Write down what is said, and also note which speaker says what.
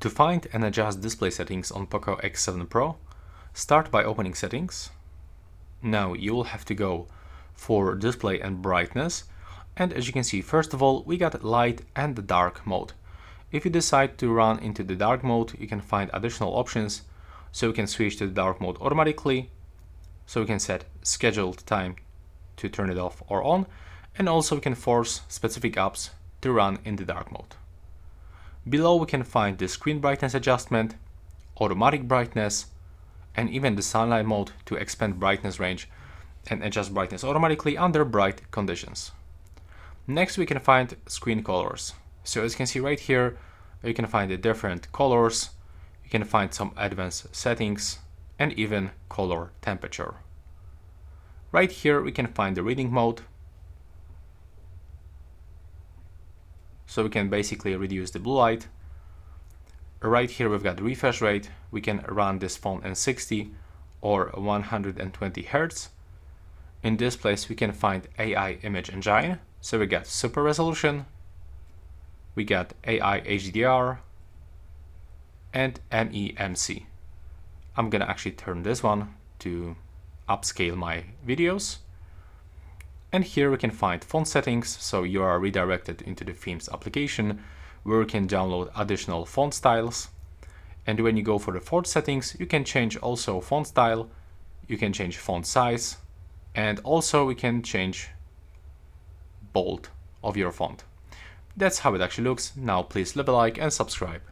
Speaker 1: To find and adjust display settings on POCO X7 Pro, start by opening Settings. Now you will have to go for Display and Brightness, and as you can see, first of all, we got Light and the Dark mode. If you decide to run into the dark mode, you can find additional options, so you can switch to the dark mode automatically, so we can set scheduled time to turn it off or on, and also we can force specific apps to run in the dark mode. Below we can find the screen brightness adjustment, automatic brightness, and even the sunlight mode to expand brightness range and adjust brightness automatically under bright conditions. Next we can find screen colors. So as you can see right here, you can find the different colors, you can find some advanced settings, and even color temperature. Right here we can find the reading mode, so we can basically reduce the blue light. Right here we've got the refresh rate, we can run this phone in 60 or 120 Hz. In this place we can find AI image engine, so we got super resolution, we got AI HDR, and MEMC. I'm gonna actually turn this one to upscale my videos. And here we can find font settings, so you are redirected into the themes application where you can download additional font styles. And when you go for the font settings, you can change also font style, you can change font size, and also we can change bold of your font. That's how it actually looks. Now please leave a like and subscribe.